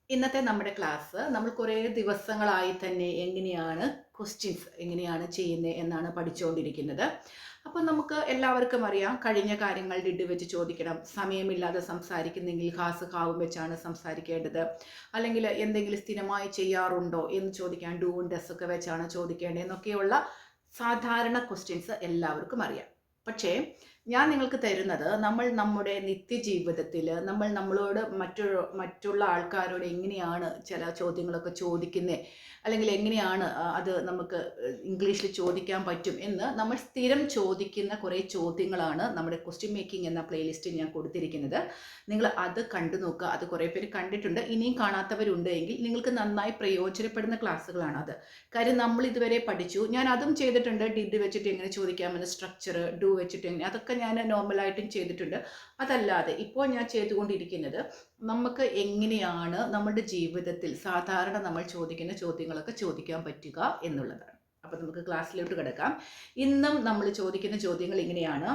ഇന്നത്തെ നമ്മുടെ ക്ലാസ് നമ്മൾ കുറേ ദിവസങ്ങളായി തന്നെ എങ്ങനെയാണ് ക്വസ്റ്റ്യൻസ് എങ്ങനെയാണ് ചെയ്യുന്നത് എന്നാണ് പഠിച്ചുകൊണ്ടിരിക്കുന്നത്. അപ്പോൾ നമുക്ക് എല്ലാവർക്കും അറിയാം, കഴിഞ്ഞ കാര്യങ്ങൾ ഡിഡ് വെച്ച് ചോദിക്കണം, സമയമില്ലാതെ സംസാരിക്കുന്നെങ്കിൽ ഹാസ് ഹാവും വെച്ചാണ് സംസാരിക്കേണ്ടത്, അല്ലെങ്കിൽ എന്തെങ്കിലും സ്ഥിരമായി ചെയ്യാറുണ്ടോ എന്ന് ചോദിക്കാൻ ഡൂവും ഡസ് ഒക്കെ വെച്ചാണ് ചോദിക്കേണ്ടത് എന്നൊക്കെയുള്ള സാധാരണ ക്വസ്റ്റ്യൻസ് എല്ലാവർക്കും അറിയാം. പക്ഷേ ഞാൻ നിങ്ങൾക്ക് തരുന്നത് നമ്മൾ നമ്മുടെ നിത്യജീവിതത്തിൽ നമ്മൾ നമ്മളോട് മറ്റുള്ള ആൾക്കാരോട് എങ്ങനെയാണ് ചില ചോദ്യങ്ങളൊക്കെ ചോദിക്കുന്നത്, അല്ലെങ്കിൽ എങ്ങനെയാണ് അത് നമുക്ക് ഇംഗ്ലീഷിൽ ചോദിക്കാൻ പറ്റും എന്ന് നമ്മൾ സ്ഥിരം ചോദിക്കുന്ന കുറേ ചോദ്യങ്ങളാണ് നമ്മുടെ ക്വസ്റ്റ്യൻ മേക്കിംഗ് എന്ന പ്ലേലിസ്റ്റിൽ ഞാൻ കൊടുത്തിരിക്കുന്നത്. നിങ്ങൾ അത് കണ്ടു നോക്കുക. അത് കുറേ പേര് കണ്ടിട്ടുണ്ട്, ഇനിയും കാണാത്തവരുണ്ട് എങ്കിൽ നിങ്ങൾക്ക് നന്നായി പ്രയോജനപ്പെടുന്ന ക്ലാസ്സുകളാണ് അത്. കാര്യം നമ്മൾ ഇതുവരെ പഠിച്ചു, ഞാൻ അതും ചെയ്തിട്ടുണ്ട്. ഡിഡ് വെച്ചിട്ട് എങ്ങനെ ചോദിക്കാമെന്ന്, സ്ട്രക്ചർ, ഡു വെച്ചിട്ട് എങ്ങനെ, അതൊക്കെ ഞാൻ നോർമലായിട്ടും ചെയ്തിട്ടുണ്ട്. അതല്ലാതെ ഇപ്പോൾ ഞാൻ ചെയ്തുകൊണ്ടിരിക്കുന്നത് നമുക്ക് എങ്ങനെയാണ് നമ്മുടെ ജീവിതത്തിൽ സാധാരണ നമ്മൾ ചോദിക്കുന്ന ചോദ്യങ്ങളൊക്കെ ചോദിക്കാൻ പറ്റുക എന്നുള്ളതാണ്. അപ്പോൾ നമുക്ക് ക്ലാസ്സിലോട്ട് കിടക്കാം. ഇന്നും നമ്മൾ ചോദിക്കുന്ന ചോദ്യങ്ങൾ ഇങ്ങനെയാണ്: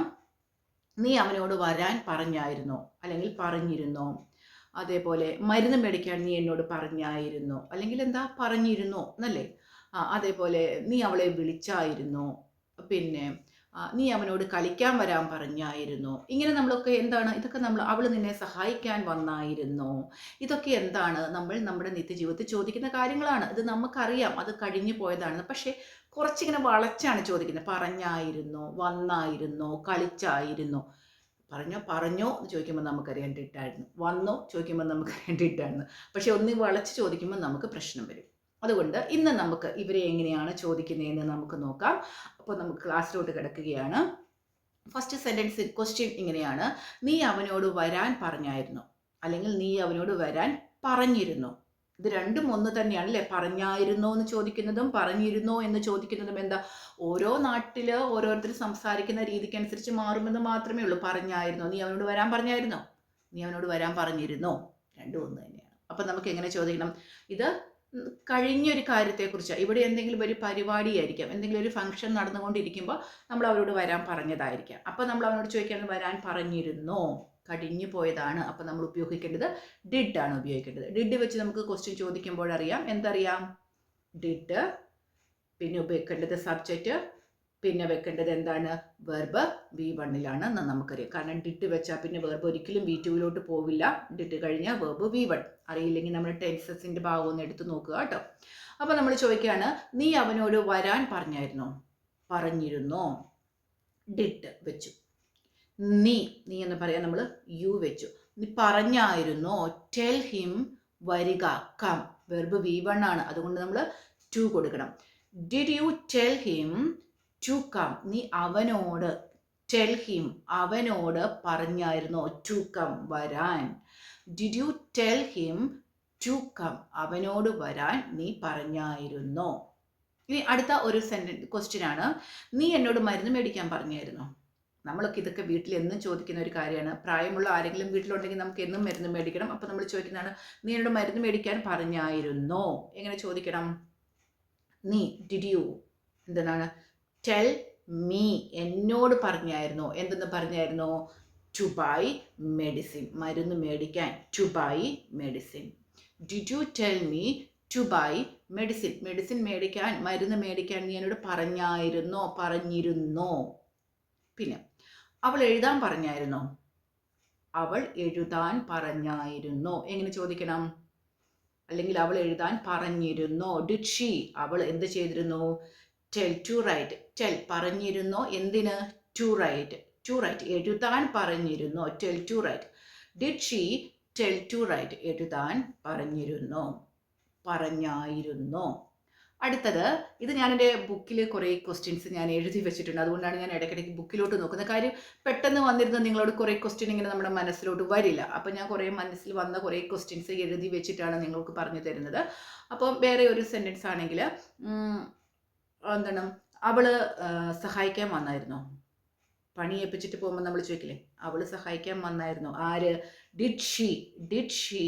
നീ അവനോട് വരാൻ പറഞ്ഞായിരുന്നോ, അല്ലെങ്കിൽ പറഞ്ഞിരുന്നോ? അതേപോലെ മരുന്ന് മേടിക്കാൻ നീ എന്നോട് പറഞ്ഞായിരുന്നോ, അല്ലെങ്കിൽ എന്താ പറഞ്ഞിരുന്നോ എന്നല്ലേ. അതേപോലെ നീ അവളെ വിളിച്ചായിരുന്നോ, പിന്നെ നീ അവനോട് കളിക്കാൻ വരാൻ പറഞ്ഞായിരുന്നോ. ഇങ്ങനെ നമ്മളൊക്കെ എന്താണ്, ഇതൊക്കെ നമ്മൾ അവൾ നിന്നെ സഹായിക്കാൻ വന്നായിരുന്നോ, ഇതൊക്കെ എന്താണ് നമ്മൾ നമ്മുടെ നിത്യജീവിതത്തിൽ ചോദിക്കുന്ന കാര്യങ്ങളാണ്. ഇത് നമുക്കറിയാം, അത് കഴിഞ്ഞു പോയതാണ്. പക്ഷേ കുറച്ചിങ്ങനെ വളച്ചാണ് ചോദിക്കുന്നത്. പറഞ്ഞായിരുന്നോ, വന്നായിരുന്നോ, കളിച്ചായിരുന്നോ. പറഞ്ഞോ എന്ന് ചോദിക്കുമ്പോൾ നമുക്കറിയാൻ ഡിഡായിരുന്നു. വന്നോ ചോദിക്കുമ്പോൾ നമുക്കറിയാൻ ഡിഡായിരുന്നു. പക്ഷെ ഒന്ന് വളച്ച് ചോദിക്കുമ്പോൾ നമുക്ക് പ്രശ്നം വരും. അതുകൊണ്ട് ഇന്ന് നമുക്ക് ഇവരെ എങ്ങനെയാണ് ചോദിക്കുന്നതെന്ന് നമുക്ക് നോക്കാം. അപ്പോൾ നമുക്ക് ക്ലാസ്സിലോട്ട് കിടക്കുകയാണ്. ഫസ്റ്റ് സെൻറ്റൻസ് ക്വസ്റ്റ്യൻ ഇങ്ങനെയാണ്: നീ അവനോട് വരാൻ പറഞ്ഞായിരുന്നോ, അല്ലെങ്കിൽ നീ അവനോട് വരാൻ പറഞ്ഞിരുന്നോ. ഇത് രണ്ടും ഒന്ന് തന്നെയാണ് അല്ലേ. പറഞ്ഞായിരുന്നോ എന്ന് ചോദിക്കുന്നതും പറഞ്ഞിരുന്നോ എന്ന് ചോദിക്കുന്നതും എന്താ, ഓരോ നാട്ടിൽ ഓരോരുത്തർ സംസാരിക്കുന്ന രീതിക്കനുസരിച്ച് മാറുമെന്ന് മാത്രമേ ഉള്ളൂ. പറഞ്ഞായിരുന്നോ, നീ അവനോട് വരാൻ പറഞ്ഞായിരുന്നോ, നീ അവനോട് വരാൻ പറഞ്ഞിരുന്നോ, രണ്ടും ഒന്ന് തന്നെയാണ്. അപ്പം നമുക്ക് എങ്ങനെ ചോദിക്കണം? ഇത് കഴിഞ്ഞൊരു കാര്യത്തെക്കുറിച്ച്, ഇവിടെ എന്തെങ്കിലും ഒരു പരിപാടിയായിരിക്കാം, എന്തെങ്കിലും ഒരു ഫംഗ്ഷൻ നടന്നുകൊണ്ടിരിക്കുമ്പോൾ നമ്മൾ അവരോട് വരാൻ പറഞ്ഞതായിരിക്കാം. അപ്പോൾ നമ്മൾ അവനോട് ചോദിക്കുന്നത് വരാൻ പറഞ്ഞിരുന്നോ, കഴിഞ്ഞു പോയതാണ്. അപ്പോൾ നമ്മൾ ഉപയോഗിക്കേണ്ടത് ഡിഡ് ആണ് ഉപയോഗിക്കേണ്ടത്. ഡിഡ് വെച്ച് നമുക്ക് ക്വസ്റ്റ്യൻ ചോദിക്കുമ്പോഴറിയാം, എന്തറിയാം? ഡിഡ്, പിന്നെ ഉപയോഗിക്കേണ്ടത് സബ്ജക്റ്റ്, പിന്നെ വെക്കേണ്ടത് എന്താണ്? വെർബ് V1 എന്ന് നമുക്കറിയാം. കാരണം ഡിഡ് വെച്ചാൽ പിന്നെ വെർബ് ഒരിക്കലും V2 പോവില്ല. ഡിഡ് കഴിഞ്ഞാൽ വെർബ് V1. അറിയില്ലെങ്കിൽ നമ്മൾ ടെൻസസിൻ്റെ ഭാഗം ഒന്ന് എടുത്ത് നോക്കുക കേട്ടോ. അപ്പോൾ നമ്മൾ ചോദിക്കുകയാണ്, നീ അവനോട് വരാൻ പറഞ്ഞായിരുന്നോ, പറഞ്ഞിരുന്നോ. ഡിഡ് വെച്ചു. നീ എന്ന് പറയാൻ നമ്മൾ യു വെച്ചു. നീ പറഞ്ഞായിരുന്നോ, ടെൽ ഹിം, വരിക, കം. വെർബ് V1 ആണ്, അതുകൊണ്ട് നമ്മൾ ടു കൊടുക്കണം. Did you tell him to come. നീ അവനോട്, ടെൽ ഹിം, അവനോട് പറഞ്ഞായിരുന്നോ, ടു കം, വരാൻ. Did you tell him to come. അവനോട് വരാൻ നീ പറഞ്ഞായിരുന്നോ. ഇനി അടുത്ത ഒരു ക്വസ്റ്റ്യൻ ആണ്: നീ എന്നോട് മരുന്ന് മേടിക്കാൻ പറഞ്ഞായിരുന്നോ. നമ്മളൊക്കെ ഇതൊക്കെ വീട്ടിൽ എന്നും ചോദിക്കുന്ന ഒരു കാര്യമാണ്. പ്രായമുള്ള ആരെങ്കിലും വീട്ടിലുണ്ടെങ്കിൽ നമുക്ക് എന്നും മരുന്ന് മേടിക്കണം. അപ്പോൾ നമ്മൾ ചോദിക്കുന്നതാണ്, നീ എന്നോട് മരുന്ന് മേടിക്കാൻ പറഞ്ഞായിരുന്നോ. എങ്ങനെ ചോദിക്കണം? നീ, ഡിഡ് യു, എന്താണ്, ടെൽ മീ, എന്നോട് പറഞ്ഞായിരുന്നോ. എന്തെന്ന് പറഞ്ഞായിരുന്നോ? ടു ബൈ മെഡിസിൻ, മരുന്ന് മേടിക്കാൻ. To buy medicine. Did you tell me to buy medicine. Medicine മേടിക്കാൻ, മരുന്ന് മേടിക്കാൻ നീ എന്നോട് പറഞ്ഞായിരുന്നോ, പറഞ്ഞിരുന്നോ. പിന്നെ അവൾ എഴുതാൻ പറഞ്ഞായിരുന്നോ. അവൾ എഴുതാൻ പറഞ്ഞായിരുന്നോ. എങ്ങനെ ചോദിക്കണം? അല്ലെങ്കിൽ അവൾ എഴുതാൻ പറഞ്ഞിരുന്നോ. ഡിഡ് ഷീ, അവൾ എന്ത് ചെയ്തിരുന്നു? Tell, to write. ടെൽ, പറഞ്ഞിരുന്നോ, എന്തിന്? To write. ടു റൈറ്റ്, എഴുതാൻ പറഞ്ഞിരുന്നോ. Tell to write. Did she tell to write, എഴുതാൻ പറഞ്ഞിരുന്നോ, പറഞ്ഞായിരുന്നോ. അടുത്തത്, ഇത് ഞാൻ എൻ്റെ ബുക്കിൽ കുറേ ക്വസ്റ്റ്യൻസ് ഞാൻ എഴുതി വെച്ചിട്ടുണ്ട്. അതുകൊണ്ടാണ് ഞാൻ ഇടയ്ക്കിടയ്ക്ക് ബുക്കിലോട്ട് നോക്കുന്നത്. കാര്യം പെട്ടെന്ന് വന്നിരുന്ന നിങ്ങളോട് കുറേ ക്വസ്റ്റ്യൻ ഇങ്ങനെ നമ്മുടെ മനസ്സിലോട്ട് വരില്ല. അപ്പോൾ ഞാൻ കുറേ മനസ്സിൽ വന്ന കുറേ ക്വസ്റ്റ്യൻസ് എഴുതി വെച്ചിട്ടാണ് നിങ്ങൾക്ക് പറഞ്ഞു തരുന്നത്. അപ്പം വേറെ ഒരു സെൻറ്റൻസ് ആണെങ്കിൽ എന്താണ്, അവൾ സഹായിക്കാൻ വന്നായിരുന്നോ. പണി ഏൽപ്പിച്ചിട്ട് പോകുമ്പോൾ നമ്മൾ ചോദിക്കില്ലേ, അവൾ സഹായിക്കാൻ വന്നായിരുന്നോ. ആര്? ഡിഡ് ഷീ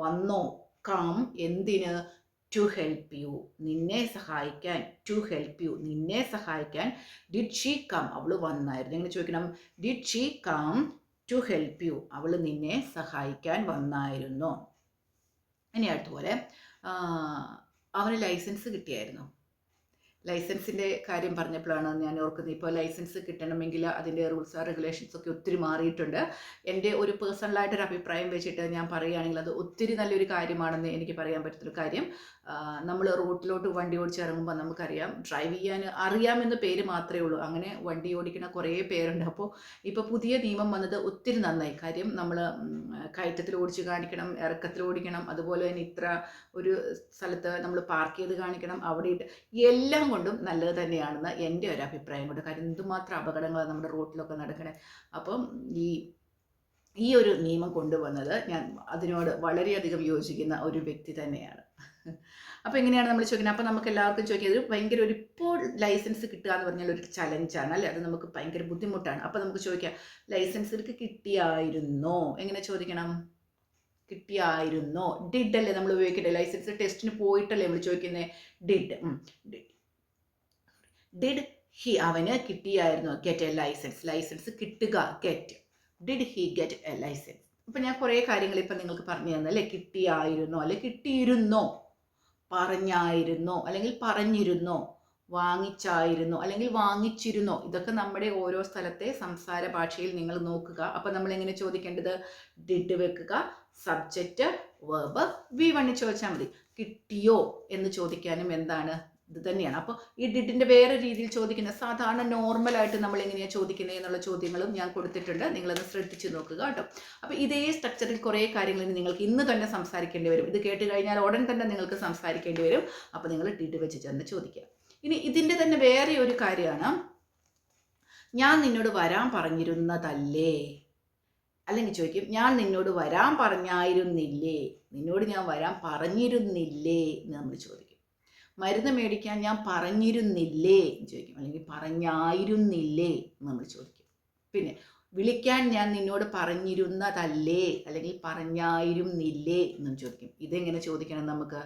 വന്നോ, കം, എന്തിന്? ടു ഹെൽപ്പ് യു, നിന്നെ സഹായിക്കാൻ. ടു ഹെൽപ്പ് യു, നിന്നെ സഹായിക്കാൻ. ഡിഡ് ഷീ കം, അവൾ വന്നായിരുന്നു. എങ്ങനെ ചോദിക്കണം? Did she come to help you, അവൾ നിന്നെ സഹായിക്കാൻ വന്നായിരുന്നോ. ഇനി അടുത്തപോലെ അവന് ലൈസൻസ് കിട്ടിയായിരുന്നു. ലൈസൻസിൻ്റെ കാര്യം പറഞ്ഞപ്പോഴാണ് ഞാൻ ഓർക്കുന്നത്. ഇപ്പോൾ ലൈസൻസ് കിട്ടണമെങ്കിൽ അതിൻ്റെ റൂൾസ് റെഗുലേഷൻസ് ഒക്കെ ഒത്തിരി മാറിയിട്ടുണ്ട്. എൻ്റെ ഒരു പേഴ്സണലായിട്ടൊരു അഭിപ്രായം വെച്ചിട്ട് ഞാൻ പറയുകയാണെങ്കിൽ അത് ഒത്തിരി നല്ലൊരു കാര്യമാണെന്ന് എനിക്ക് പറയാൻ പറ്റുന്നൊരു കാര്യം. നമ്മൾ റോട്ടിലോട്ട് വണ്ടി ഓടിച്ച് ഇറങ്ങുമ്പോൾ നമുക്കറിയാം, ഡ്രൈവ് ചെയ്യാൻ അറിയാമെന്ന് പേര് മാത്രമേ ഉള്ളൂ, അങ്ങനെ വണ്ടി ഓടിക്കുന്ന കുറേ പേരുണ്ട്. അപ്പോൾ ഇപ്പോൾ പുതിയ നിയമം വന്നത് ഒത്തിരി നന്നായി. കാര്യം നമ്മൾ കയറ്റത്തിൽ ഓടിച്ച് കാണിക്കണം, ഇറക്കത്തിൽ ഓടിക്കണം, അതുപോലെ തന്നെ ഇത്ര ഒരു സ്ഥലത്ത് നമ്മൾ പാർക്ക് ചെയ്ത് കാണിക്കണം, അവിടെ എല്ലാം കൊണ്ടും നല്ലത് തന്നെയാണെന്ന് എൻ്റെ ഒരു അഭിപ്രായം കൊണ്ട്. കാര്യം എന്തുമാത്രം അപകടങ്ങളാണ് നമ്മുടെ റോട്ടിലൊക്കെ നടക്കണേ. അപ്പം ഈ ഒരു നിയമം കൊണ്ടുവന്നത് ഞാൻ അതിനോട് വളരെയധികം യോജിക്കുന്ന ഒരു വ്യക്തി തന്നെയാണ്. അപ്പോൾ എങ്ങനെയാണ് നമ്മൾ ചോദിക്കുന്നത്? അപ്പോൾ നമുക്ക് എല്ലാവർക്കും ചോദിക്കുന്നത് ഭയങ്കര ഒരു ഇപ്പോൾ ലൈസൻസ് കിട്ടുക എന്ന് പറഞ്ഞാൽ ഒരു ചലഞ്ചാണ് അല്ലേ, അത് നമുക്ക് ഭയങ്കര ബുദ്ധിമുട്ടാണ്. അപ്പോൾ നമുക്ക് ചോദിക്കാം, ലൈസൻസ് എനിക്ക് കിട്ടിയായിരുന്നോ? എങ്ങനെ ചോദിക്കണം? കിട്ടിയായിരുന്നോ? ഡിഡ് അല്ലേ നമ്മൾ ഉപയോഗിക്കട്ടെ. ലൈസൻസ് ടെസ്റ്റിന് പോയിട്ടല്ലേ നമ്മൾ ചോദിക്കുന്നത് ഡിഡ്. ഡിഡ് ഹി, അവന് കിട്ടിയായിരുന്നു. ഗെറ്റ് എ ലൈസൻസ്, ലൈസൻസ് കിട്ടുക, get. Did he get a licence? അപ്പം ഞാൻ കുറേ കാര്യങ്ങൾ ഇപ്പം നിങ്ങൾക്ക് പറഞ്ഞു തന്നല്ലേ. കിട്ടിയായിരുന്നോ, അല്ലെ കിട്ടിയിരുന്നോ, പറഞ്ഞായിരുന്നോ, അല്ലെങ്കിൽ പറഞ്ഞിരുന്നോ, വാങ്ങിച്ചായിരുന്നോ, അല്ലെങ്കിൽ വാങ്ങിച്ചിരുന്നോ, ഇതൊക്കെ നമ്മുടെ ഓരോ സ്ഥലത്തെ സംസാര ഭാഷയിൽ നിങ്ങൾ നോക്കുക. അപ്പം നമ്മൾ എങ്ങനെ ചോദിക്കേണ്ടത്? ഡിഡ് വെക്കുക, സബ്ജക്റ്റ് വെർബ് V1 ചോദിച്ചാൽ മതി. കിട്ടിയോ എന്ന് ചോദിക്കാനും എന്താണ്? ഇത് തന്നെയാണ്. അപ്പോൾ ഈ ഡിഡിൻ്റെ വേറെ രീതിയിൽ ചോദിക്കുന്ന, സാധാരണ നോർമലായിട്ട് നമ്മൾ എങ്ങനെയാണ് ചോദിക്കുന്നത് എന്നുള്ള ചോദ്യങ്ങളും ഞാൻ കൊടുത്തിട്ടുണ്ട്. നിങ്ങളത് ശ്രദ്ധിച്ച് നോക്കുക കേട്ടോ. അപ്പോൾ ഇതേ സ്ട്രക്ചറിൽ കുറേ കാര്യങ്ങൾ നിങ്ങൾക്ക് ഇന്ന് തന്നെ സംസാരിക്കേണ്ടി വരും. ഇത് കേട്ട് കഴിഞ്ഞാൽ ഉടൻ തന്നെ നിങ്ങൾക്ക് സംസാരിക്കേണ്ടി വരും. അപ്പോൾ നിങ്ങൾ ഡിഡ് വെച്ച് ചെന്ന് ചോദിക്കുക. ഇനി ഇതിൻ്റെ തന്നെ വേറെ ഒരു കാര്യമാണ്, ഞാൻ നിന്നോട് വരാൻ പറഞ്ഞിരുന്നതല്ലേ. അല്ലെങ്കിൽ ചോദിക്കും, ഞാൻ നിന്നോട് വരാൻ പറഞ്ഞായിരുന്നില്ലേ, നിന്നോട് ഞാൻ വരാൻ പറഞ്ഞിരുന്നില്ലേ എന്ന് നമ്മൾ ചോദിക്കും. മരുന്ന് മേടിക്കാൻ ഞാൻ പറഞ്ഞിരുന്നില്ലേ എന്ന് ചോദിക്കും, അല്ലെങ്കിൽ പറഞ്ഞായിരുന്നില്ലേ എന്ന് നമ്മൾ ചോദിക്കും. പിന്നെ വിളിക്കാൻ ഞാൻ നിന്നോട് പറഞ്ഞിരുന്നതല്ലേ, അല്ലെങ്കിൽ പറഞ്ഞായിരുന്നില്ലേ എന്നും ചോദിക്കും. ഇതെങ്ങനെ ചോദിക്കണം നമുക്ക്?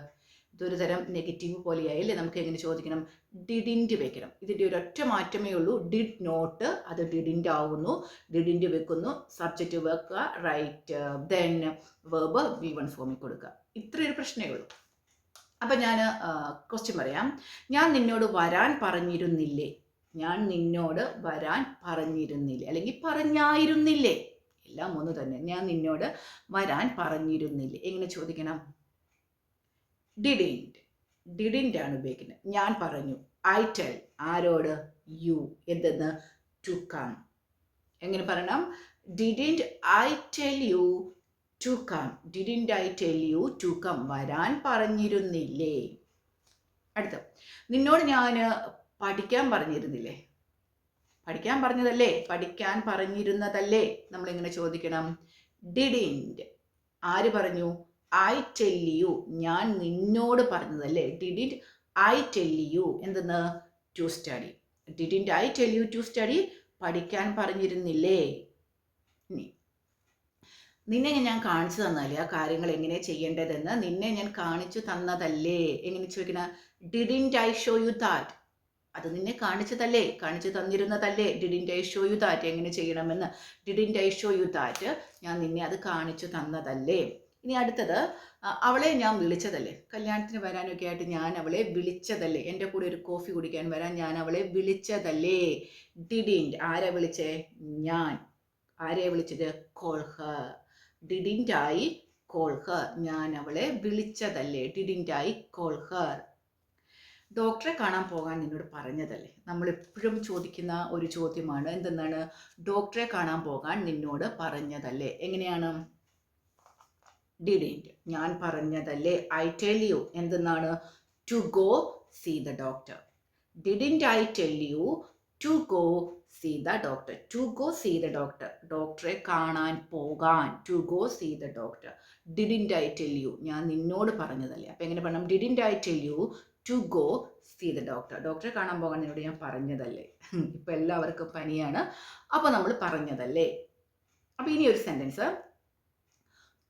ഇതൊരു തരം നെഗറ്റീവ് പോലെയായില്ലേ. നമുക്ക് എങ്ങനെ ചോദിക്കണം? ഡിഡിൻറ്റ് വെക്കണം. ഇതിൻ്റെ ഒരൊറ്റ മാറ്റമേ ഉള്ളൂ. ഡിഡ് നോട്ട്, അത് ഡിഡിൻറ്റ് ആവുന്നു. ഡിഡിൻറ്റ് വെക്കുന്നു, സബ്ജക്റ്റ് വെക്കുക, റൈറ്റ്, ദെൻ വെർബ് V1 ഫോമിൽ കൊടുക്കുക. ഇത്രയൊരു പ്രശ്നമേ ഉള്ളൂ. അപ്പം ഞാൻ ക്വസ്റ്റ്യൻ പറയാം. ഞാൻ നിന്നോട് വരാൻ പറഞ്ഞിരുന്നില്ലേ, ഞാൻ നിന്നോട് വരാൻ പറഞ്ഞിരുന്നില്ലേ, അല്ലെങ്കിൽ പറഞ്ഞായിരുന്നില്ലേ, എല്ലാം ഒന്ന് തന്നെ. ഞാൻ നിന്നോട് വരാൻ പറഞ്ഞിരുന്നില്ലേ എങ്ങനെ ചോദിക്കണം? ഡിഡിൻറ്റ് ആണ് ഉപയോഗിക്കുന്നത്. ഞാൻ പറഞ്ഞു, ഐ ടെൽ, ആരോട്? യു, എന്തെന്ന്? To come. എങ്ങനെ പറയണം? Didn't I tell you to come, didn't I tell you to come, വരാൻ പറഞ്ഞിരുന്നില്ലേ. അടുത്ത, നിന്നോട് ഞാൻ പഠിക്കാൻ പറഞ്ഞിരുന്നില്ലേ, പഠിക്കാൻ പറഞ്ഞതല്ലേ, പഠിക്കാൻ പറഞ്ഞിരുന്നതല്ലേ. നമ്മളെങ്ങനെ ചോദിക്കണം? ഡിഡിൻറ്റ്, ആര് പറഞ്ഞു? ഐ ടെൽ യു, ഞാൻ നിന്നോട് പറഞ്ഞതല്ലേ. ഡിഡിൻറ്റ് ഐ ടെൽ യു എന്തെന്ന്? To study. Didn't I tell you to study, പഠിക്കാൻ പറഞ്ഞിരുന്നില്ലേ. ഇനി നിന്നെ ഞാൻ കാണിച്ചു തന്നല്ലേ ആ കാര്യങ്ങൾ എങ്ങനെ ചെയ്യേണ്ടതെന്ന്, നിന്നെ ഞാൻ കാണിച്ചു തന്നതല്ലേ. എങ്ങനെ ചോദിക്കണം? Didn't I show you that, അത് നിന്നെ കാണിച്ചതല്ലേ, കാണിച്ചു തന്നിരുന്നതല്ലേ. Didn't I show you that, എങ്ങനെ ചെയ്യണമെന്ന്. Didn't I show you that, ഞാൻ നിന്നെ അത് കാണിച്ചു തന്നതല്ലേ. ഇനി അടുത്തത്, അവളെ ഞാൻ വിളിച്ചതല്ലേ, കല്യാണത്തിന് വരാനൊക്കെ ആയിട്ട് ഞാൻ അവളെ വിളിച്ചതല്ലേ, എൻ്റെ കൂടെ ഒരു കോഫി കുടിക്കാൻ വരാൻ ഞാൻ അവളെ വിളിച്ചതല്ലേ. ഡിഡിൻറ്റ്, ആരെ വിളിച്ചേ? ഞാൻ. ആരെയാ വിളിച്ചത്? Call her. Didn't I call her, ഞാൻ അവളെ വിളിച്ചതല്ലേ. Didn't I call her. ഡോക്ടറെ കാണാൻ പോകാൻ നിന്നോട് പറഞ്ഞതല്ലേ. നമ്മളെപ്പോഴും ചോദിക്കുന്ന ഒരു ചോദ്യമാണ്. എന്തെന്നാണ്? ഡോക്ടറെ കാണാൻ പോകാൻ നിന്നോട് പറഞ്ഞതല്ലേ. എങ്ങനെയാണ്? ഡിഡിൻറ്റ്, ഞാൻ പറഞ്ഞതല്ലേ. ഐ ടെൽ യു എന്തെന്നാണ്? To go see the doctor. Didn't I tell you to go see the doctor. To go see the doctor, ഡോക്ടറെ കാണാൻ പോകാൻ. To go see the doctor. Didn't I tell you, ഞാൻ നിന്നോട് പറഞ്ഞതല്ലേ. അപ്പം എങ്ങനെ പറയണം? Didn't I tell you to go see the doctor, ഡോക്ടറെ കാണാൻ പോകാൻ നിന്നോട് ഞാൻ പറഞ്ഞതല്ലേ. ഇപ്പം എല്ലാവർക്കും പനിയാണ്, അപ്പോൾ നമ്മൾ പറഞ്ഞതല്ലേ. അപ്പോൾ ഇനി ഒരു സെൻറ്റൻസ്,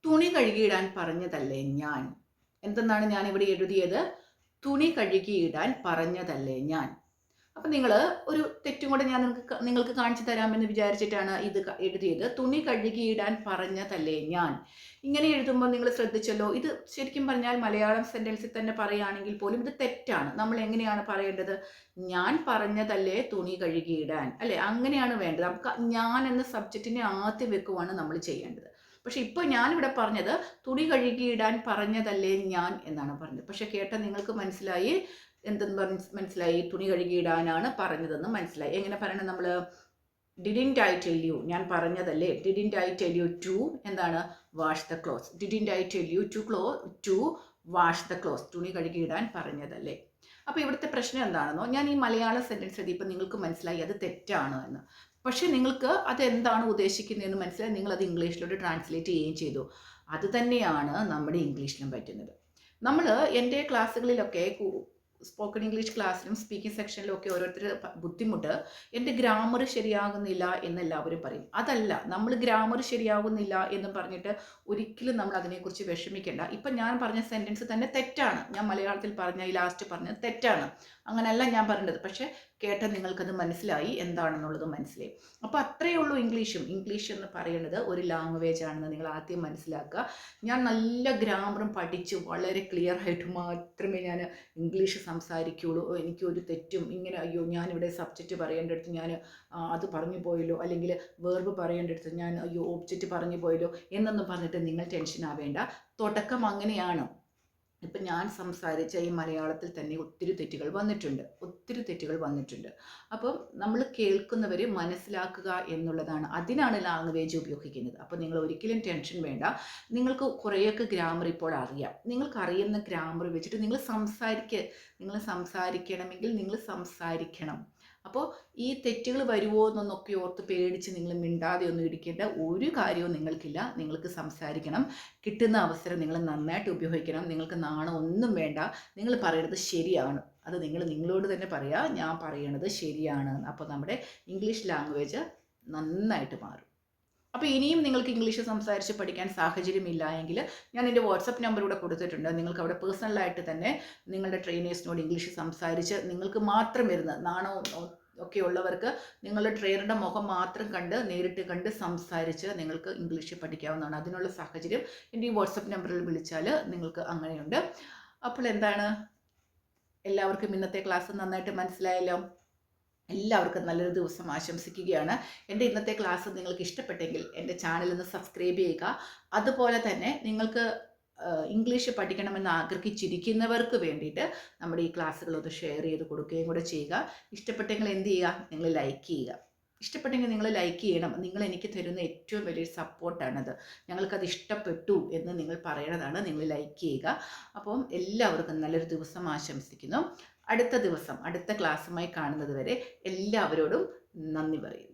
തുണി കഴുകിയിടാൻ പറഞ്ഞതല്ലേ ഞാൻ. എന്തെന്നാണ് ഞാൻ ഇവിടെ എഴുതിയത്? തുണി കഴുകിയിടാൻ പറഞ്ഞതല്ലേ ഞാൻ. അപ്പം നിങ്ങൾ ഒരു തെറ്റും കൂടെ ഞാൻ നിങ്ങൾക്ക് കാണിച്ചു തരാമെന്ന് വിചാരിച്ചിട്ടാണ് ഇത് എഴുതിയത്. തുണി കഴുകിയിടാൻ പറഞ്ഞതല്ലേ ഞാൻ. ഇങ്ങനെ എഴുതുമ്പോൾ നിങ്ങൾ ശ്രദ്ധിച്ചല്ലോ, ഇത് ശരിക്കും പറഞ്ഞാൽ മലയാളം സെൻറ്റൻസിൽ തന്നെ പറയുകയാണെങ്കിൽ പോലും ഇത് തെറ്റാണ്. നമ്മൾ എങ്ങനെയാണ് പറയേണ്ടത്? ഞാൻ പറഞ്ഞതല്ലേ തുണി കഴുകിയിടാൻ, അല്ലേ? അങ്ങനെയാണ് വേണ്ടത്. നമുക്ക് ഞാൻ എന്ന സബ്ജക്റ്റിനെ ആദ്യം വെക്കുവാണ് നമ്മൾ ചെയ്യേണ്ടത്. പക്ഷെ ഇപ്പോൾ ഞാനിവിടെ പറഞ്ഞത് തുണി കഴുകിയിടാൻ പറഞ്ഞതല്ലേ ഞാൻ എന്നാണ് പറഞ്ഞത്. പക്ഷെ കേട്ട നിങ്ങൾക്ക് മനസ്സിലായി എന്തെന്ന് മനസ്സിലായി? തുണി കഴുകിയിടാനാണ് പറഞ്ഞതെന്ന് മനസ്സിലായി. എങ്ങനെ പറയണം നമ്മൾ? ഡിഡിൻറ്റ് ഐ ടെൽ യു, ഞാൻ പറഞ്ഞതല്ലേ. Didn't I tell you to എന്താണ്? Wash the clothes. Didn't I tell you to wash the clothes, തുണി കഴുകിയിടാൻ പറഞ്ഞതല്ലേ. അപ്പോൾ ഇവിടുത്തെ പ്രശ്നം എന്താണെന്നോ, ഞാൻ ഈ മലയാളം സെൻറ്റൻസ് എഴുതിയപ്പോൾ നിങ്ങൾക്ക് മനസ്സിലായി അത് തെറ്റാണ് എന്ന്. പക്ഷേ നിങ്ങൾക്ക് അതെന്താണ് ഉദ്ദേശിക്കുന്നതെന്ന് മനസ്സിലായി, നിങ്ങളത് ഇംഗ്ലീഷിലോട്ട് ട്രാൻസ്ലേറ്റ് ചെയ്യുകയും ചെയ്തു. അത് തന്നെയാണ് നമ്മുടെ ഇംഗ്ലീഷിലും പറ്റുന്നത്. നമ്മൾ എൻ്റെ ക്ലാസ്സുകളിലൊക്കെ സ്പോക്കൺ ഇംഗ്ലീഷ് ക്ലാസ്സിലും സ്പീക്കിംഗ് സെക്ഷനിലും ഒക്കെ ഓരോരുത്തർ ബുദ്ധിമുട്ട്, എൻ്റെ ഗ്രാമർ ശരിയാകുന്നില്ല എന്ന് എല്ലാവരും പറയും. അതല്ല, നമ്മൾ ഗ്രാമർ ശരിയാകുന്നില്ല എന്ന് പറഞ്ഞിട്ട് ഒരിക്കലും നമ്മൾ അതിനെക്കുറിച്ച് വിഷമിക്കേണ്ട. ഇപ്പം ഞാൻ പറഞ്ഞ സെൻറ്റൻസ് തന്നെ തെറ്റാണ്. ഞാൻ മലയാളത്തിൽ പറഞ്ഞ ഈ ലാസ്റ്റ് പറഞ്ഞത് തെറ്റാണ്. അങ്ങനെയല്ല ഞാൻ പറഞ്ഞത്. പക്ഷേ കേട്ട നിങ്ങൾക്കത് മനസ്സിലായി, എന്താണെന്നുള്ളത് മനസ്സിലായി. അപ്പോൾ അത്രയേ ഉള്ളൂ ഇംഗ്ലീഷും. ഇംഗ്ലീഷ് എന്ന് പറയുന്നത് ഒരു ലാംഗ്വേജ് ആണെന്ന് നിങ്ങൾ ആദ്യം മനസ്സിലാക്കുക. ഞാൻ നല്ല ഗ്രാമറും പഠിച്ച് വളരെ ക്ലിയർ ആയിട്ട് മാത്രമേ ഞാൻ ഇംഗ്ലീഷ് സംസാരിക്കുകയുള്ളൂ. എനിക്കൊരു തെറ്റും ഇങ്ങനെ അയ്യോ ഞാനിവിടെ സബ്ജക്റ്റ് പറയേണ്ടടുത്ത് ഞാൻ അത് പറഞ്ഞു പോയല്ലോ, അല്ലെങ്കിൽ വേർബ് പറയേണ്ടടുത്ത് ഞാൻ അയ്യോ ഓബ്ജക്റ്റ് പറഞ്ഞു പോയല്ലോ എന്നൊന്നും പറഞ്ഞിട്ട് നിങ്ങൾ ടെൻഷൻ ആവേണ്ട. തുടക്കം അങ്ങനെയാണ്. ഇപ്പം ഞാൻ സംസാരിച്ച ഈ മലയാളത്തിൽ തന്നെ ഒത്തിരി തെറ്റുകൾ വന്നിട്ടുണ്ട്. അപ്പം നമ്മൾ കേൾക്കുന്നവർ മനസ്സിലാക്കുക എന്നുള്ളതാണ്. അതിനാണ് ലാംഗ്വേജ് ഉപയോഗിക്കുന്നത്. അപ്പോൾ നിങ്ങൾ ഒരിക്കലും ടെൻഷൻ വേണ്ട. നിങ്ങൾക്ക് കുറേയൊക്കെ ഗ്രാമർ ഇപ്പോൾ അറിയാം. നിങ്ങൾക്ക് അറിയുന്ന ഗ്രാമർ വെച്ചിട്ട് നിങ്ങൾ സംസാരിക്കണമെങ്കിൽ നിങ്ങൾ സംസാരിക്കണം. അപ്പോൾ ഈ തെറ്റുകൾ വരുമോ എന്നൊക്കെ ഓർത്ത് പേടിച്ച് നിങ്ങൾ മിണ്ടാതെ ഒന്നും ഇരിക്കേണ്ട ഒരു കാര്യവും നിങ്ങൾക്കില്ല. നിങ്ങൾക്ക് സംസാരിക്കണം. കിട്ടുന്ന അവസരം നിങ്ങൾ നന്നായിട്ട് ഉപയോഗിക്കണം. നിങ്ങൾക്ക് നാണം ഒന്നും വേണ്ട. നിങ്ങൾ പറയുന്നത് ശരിയാണ്. അത് നിങ്ങളോട് തന്നെ പറയുക, ഞാൻ പറയണത് ശരിയാണ്. അപ്പോൾ നമ്മുടെ ഇംഗ്ലീഷ് ലാംഗ്വേജ് നന്നായിട്ട് മാറും. അപ്പോൾ ഇനിയും നിങ്ങൾക്ക് ഇംഗ്ലീഷ് സംസാരിച്ച് പഠിക്കാൻ സാഹചര്യമില്ല എങ്കിൽ ഞാൻ എൻ്റെ വാട്സപ്പ് നമ്പർ ഇവിടെ കൊടുത്തിട്ടുണ്ട്. നിങ്ങൾക്ക് അവിടെ പേഴ്സണലായിട്ട് തന്നെ നിങ്ങളുടെ ട്രെയിനേഴ്സിനോട് ഇംഗ്ലീഷ് സംസാരിച്ച് നിങ്ങൾക്ക് മാത്രം വരുന്ന നാണവും ഒക്കെ ഉള്ളവർക്ക് നിങ്ങളുടെ ട്രെയിനറുടെ മുഖം മാത്രം നേരിട്ട് കണ്ട് സംസാരിച്ച് നിങ്ങൾക്ക് ഇംഗ്ലീഷ് പഠിക്കാവുന്നതാണ്. അതിനുള്ള സാഹചര്യം എൻ്റെ ഈ വാട്സപ്പ് നമ്പറിൽ വിളിച്ചാൽ നിങ്ങൾക്ക് അങ്ങനെയുണ്ട്. അപ്പോൾ എന്താണ്, എല്ലാവർക്കും ഇന്നത്തെ ക്ലാസ് നന്നായിട്ട് മനസ്സിലായല്ലോ. എല്ലാവർക്കും നല്ലൊരു ദിവസം ആശംസിക്കുകയാണ്. എൻ്റെ ഇന്നത്തെ ക്ലാസ് നിങ്ങൾക്ക് ഇഷ്ടപ്പെട്ടെങ്കിൽ എൻ്റെ ചാനലൊന്ന് സബ്സ്ക്രൈബ് ചെയ്യുക. അതുപോലെ തന്നെ നിങ്ങൾക്ക് ഇംഗ്ലീഷ് പഠിക്കണമെന്ന് ആഗ്രഹിച്ചിരിക്കുന്നവർക്ക് വേണ്ടിയിട്ട് നമ്മുടെ ഈ ക്ലാസ്സുകളൊന്ന് ഷെയർ ചെയ്ത് കൊടുക്കുകയും കൂടെ ചെയ്യുക. ഇഷ്ടപ്പെട്ടെങ്കിൽ എന്ത് ചെയ്യുക? നിങ്ങൾ ലൈക്ക് ചെയ്യുക. ഇഷ്ടപ്പെട്ടെങ്കിൽ നിങ്ങൾ ലൈക്ക് ചെയ്യണം. നിങ്ങൾ എനിക്ക് തരുന്ന ഏറ്റവും വലിയൊരു സപ്പോർട്ടാണത്. ഞങ്ങൾക്കത് ഇഷ്ടപ്പെട്ടു എന്ന് നിങ്ങൾ പറയണതാണ്. നിങ്ങൾ ലൈക്ക് ചെയ്യുക. അപ്പം എല്ലാവർക്കും നല്ലൊരു ദിവസം ആശംസിക്കുന്നു. അടുത്ത ദിവസം അടുത്ത ക്ലാസ്സുമായി കാണുന്നത് വരെ എല്ലാവരോടും നന്ദി പറയുന്നു.